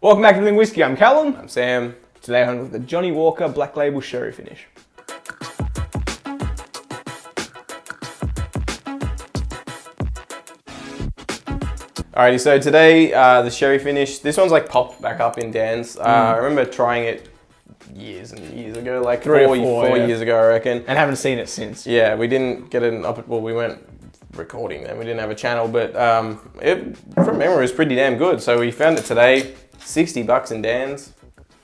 Welcome back to Living Whiskey. I'm Callum. I'm Sam. Today I'm with the Johnnie Walker Black Label Sherry Finish. Alrighty, so today the sherry finish. This one's like popped back up in Dan's. I remember trying it years and years ago, like four years ago, I reckon. And haven't seen it since. Yeah, we didn't get it up. Well, we weren't recording then. We didn't have a channel, but it from memory was pretty damn good. So we found it today. $60 in Dan's.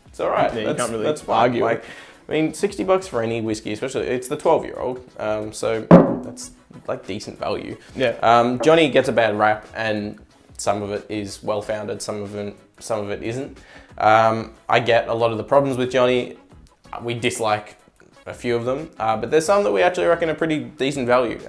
It's all right. Yeah, you can't really that's argue. Like, I mean, $60 for any whiskey, especially it's the 12-year-old. So that's like decent value. Yeah. Johnny gets a bad rap, and some of it is well-founded. Some of it isn't. I get a lot of the problems with Johnny. We dislike a few of them, but there's some that we actually reckon are pretty decent value.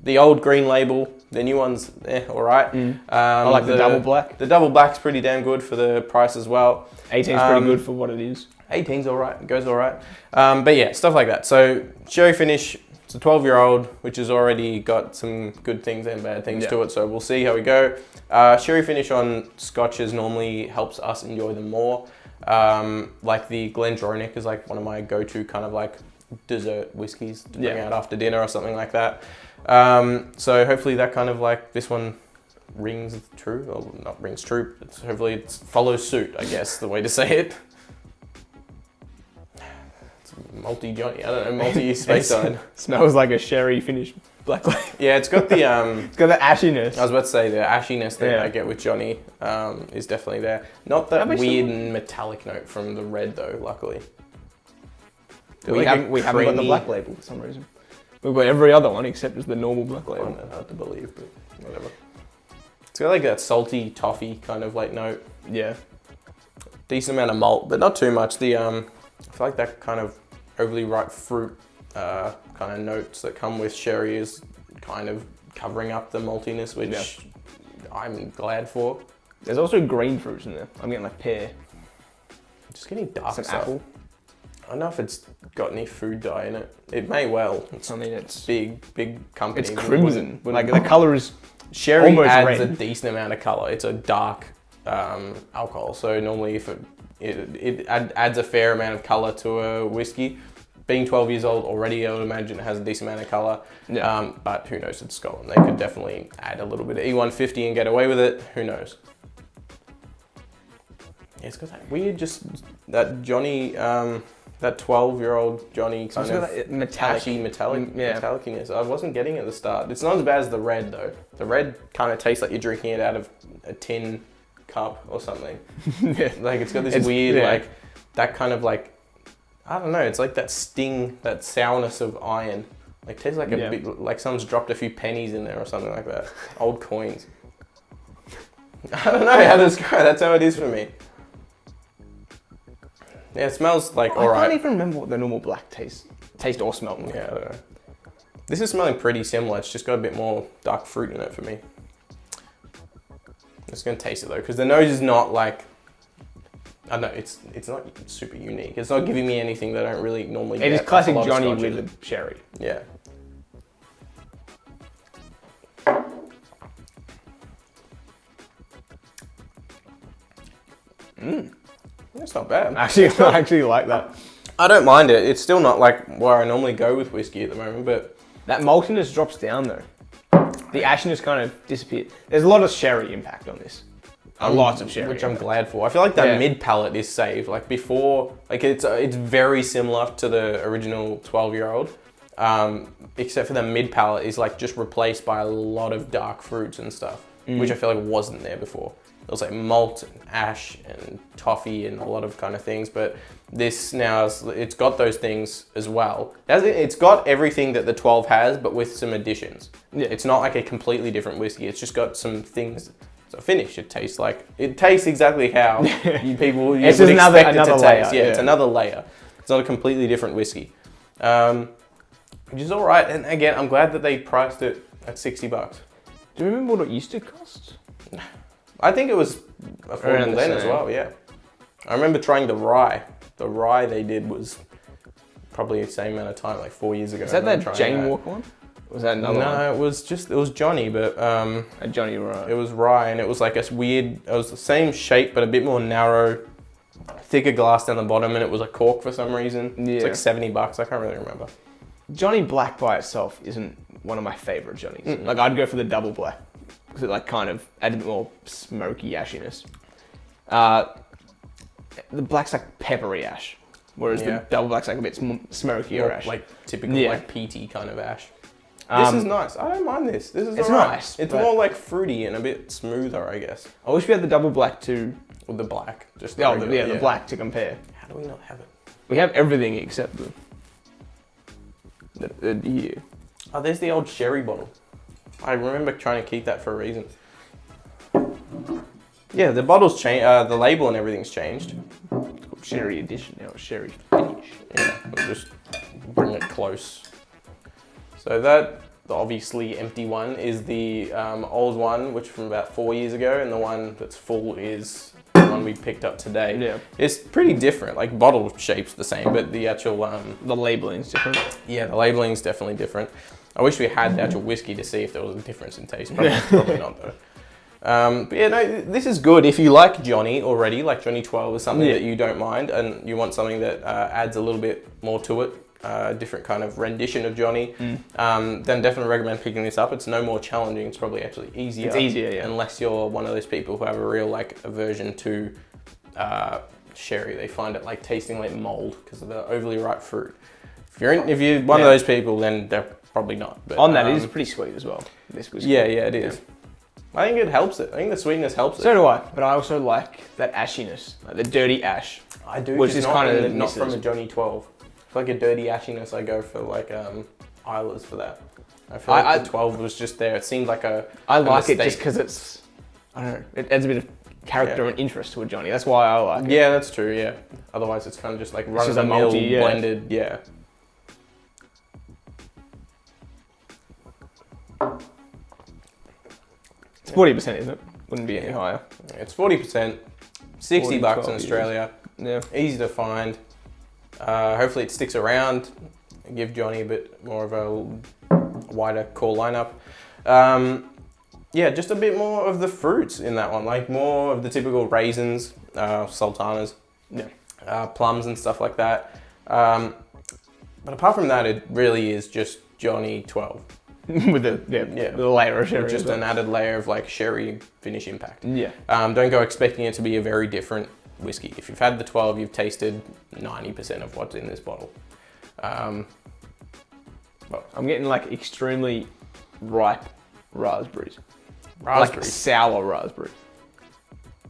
The old green label, the new one's all right. I like the double black. The double black's pretty damn good for the price as well. 18's pretty good for what it is. 18's all right, it goes all right. But yeah, stuff like that. So sherry finish, it's a 12-year-old, which has already got some good things and bad things to it. So we'll see how we go. Sherry finish on scotches normally helps us enjoy them more. Like the Glendronach is like one of my go-to kind of like dessert whiskeys to bring out after dinner or something like that. So hopefully that kind of like, this one rings true, or not rings true, but hopefully it follows suit, I guess, the way to say it. It's multi-Johnny, I don't know, multi-space side. Smells like a sherry finished black label. Yeah, it's got the... it's got the ashiness. I was about to say, the ashiness that I get with Johnny is definitely there. Not that weird metallic note from the red though, luckily. We haven't got the black label for some reason. We've got every other one except just the normal black label. I don't know, hard to believe, but whatever. It's got like that salty toffee kind of like note. Yeah. Decent amount of malt, but not too much. The I feel like that kind of overly ripe fruit kind of notes that come with sherry is kind of covering up the maltiness, which I'm glad for. There's also green fruits in there. I'm getting like pear. Just getting dark Some stuff. apple. I don't know if it's got any food dye in it. It may well. I mean, it's big company. It's crimson. Like the color is sherry almost adds red. a decent amount of color. It's a dark alcohol, so normally if it adds a fair amount of color to a whiskey. Being 12 years old already, I would imagine it has a decent amount of color. Yeah. But who knows? It's Scotland. They could definitely add a little bit of E150 and get away with it. Who knows? Yeah, it's got that weird, just that Johnny. That 12-year-old Johnny kind of metalliciness. I wasn't getting it at the start. It's not as bad as the red though. The red kind of tastes like you're drinking it out of a tin cup or something. Like it's got this weird like, that kind of like, I don't know, it's like that sting, that sourness of iron. Like tastes like a bit, like someone's dropped a few pennies in there or something like that. Old coins. I don't know how to describe it. That's how it is for me. Yeah, it smells like alright. I can't even remember what the normal black taste or smell like. Yeah, I don't know. This is smelling pretty similar. It's just got a bit more dark fruit in it for me. I'm just gonna taste it though, because the nose is not like, I don't know, it's not super unique. It's not giving me anything that I don't really normally get. It is classic Johnny with the sherry. Yeah. It's not bad. Actually, I actually like that. I don't mind it. It's still not like where I normally go with whiskey at the moment, but... That maltiness drops down though. The ashiness kind of disappears. There's a lot of sherry impact on this. Lots of sherry. Which I'm glad for. I feel like that mid palate is saved. Like before, like it's very similar to the original 12-year-old. Except for the mid palate is like just replaced by a lot of dark fruits and stuff, which I feel like wasn't there before. It was like malt and ash and toffee and a lot of kind of things, but this now, it's got those things as well. It's got everything that the 12 has, but with some additions. Yeah. It's not like a completely different whiskey. It's just got some things. So finish, it tastes exactly how you would expect it to taste. Yeah, it's another layer. It's not a completely different whiskey, which is all right. And again, I'm glad that they priced it at $60. Do you remember what it used to cost? I think it was affordable then as well, yeah. I remember trying the rye. The rye they did was probably the same amount of time, like 4 years ago. Is that Johnnie Walker one? Was that another one? No, it was Johnnie, but A Johnnie Rye. it was rye, and it was like a weird. It was the same shape, but a bit more narrow, thicker glass down the bottom, and it was a cork for some reason. It's Yeah. like $70. I can't really remember. Johnnie Black by itself isn't one of my favorite Johnnies. Like I'd go for the double black because it like kind of adds a bit more smoky ashiness. The black's like peppery ash, whereas the double black's like a bit smokier ash. Like typical like peaty kind of ash. This Um, is nice. I don't mind this. This is It's alright. nice, It's but- more like fruity and a bit smoother, I guess. I wish we had the double black to With the black, just the regular, black to compare. How do we not have it? We have everything except the year. Oh, there's the old sherry bottle. I remember trying to keep that for a reason. Yeah, the bottle's changed. The label and everything's changed. It's called Sherry Edition now, or Sherry Finish. Yeah, we'll just bring it close. So that, the obviously empty one, is the old one, which from about 4 years ago, and the one that's full is the one we picked up today. Yeah. It's pretty different. Like bottle shape's the same, but the actual The labeling's different. yeah, the labeling's definitely different. I wish we had the actual whiskey to see if there was a difference in taste. Probably not though. But yeah, no, this is good. If you like Johnnie already, like Johnnie 12 is something that you don't mind, and you want something that adds a little bit more to it, different kind of rendition of Johnnie, then definitely recommend picking this up. It's no more challenging. It's probably actually easier. It's easier, yeah. Unless you're one of those people who have a real like aversion to sherry. They find it like tasting like mold because of the overly ripe fruit. If you're one of those people, then they're probably not. But On that, it is pretty sweet as well. This whiskey. yeah, it is. I think it helps it. I think the sweetness helps it. So do I, but I also like that ashiness, like the dirty ash. I do, which just is not kind of in the- not from misses. a Johnnie 12. For like a dirty ashiness, I go for like Isla's for that. I feel like the 12 was just there. It seemed like a I like it mistake. just because it's, I don't know, it adds a bit of character and interest to a Johnnie. That's why I like it. Yeah, that's true. Yeah. Otherwise, it's kind of just like run of just the a mill malty, yeah. blended. Yeah. It's 40%, isn't it? Wouldn't be any higher. It's 40%, 60 bucks in 12 Australia. Yeah. Easy to find. Hopefully it sticks around. Give Johnnie a bit more of a wider core lineup. Yeah, just a bit more of the fruits in that one, like more of the typical raisins, sultanas, plums and stuff like that. But apart from that, it really is just Johnnie 12. With the layer of sherry. Just an added layer of like sherry finish impact. Yeah. Don't go expecting it to be a very different whiskey. If you've had the 12, you've tasted 90% of what's in this bottle. I'm getting like extremely ripe raspberries. Raspberries. Like sour raspberry.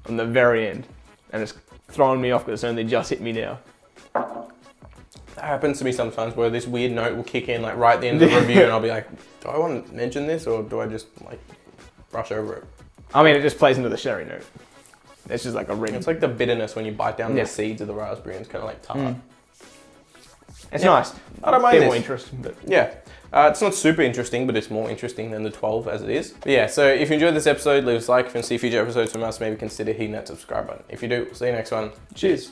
On the very end. And it's throwing me off because it's only just hit me now. That happens to me sometimes where this weird note will kick in like right at the end of the review and I'll be like, do I want to mention this or do I just like brush over it? I mean, it just plays into the sherry note. It's just like a ring. It's like the bitterness when you bite down the seeds of the raspberry and it's kind of like tart. It's nice. I don't mind Bit this. more interesting, but Yeah. It's not super interesting, but it's more interesting than the 12 as it is. But yeah, so if you enjoyed this episode, leave us a like. If you want to see future episodes from us, maybe consider hitting that subscribe button. If you do, see you next one. Cheers.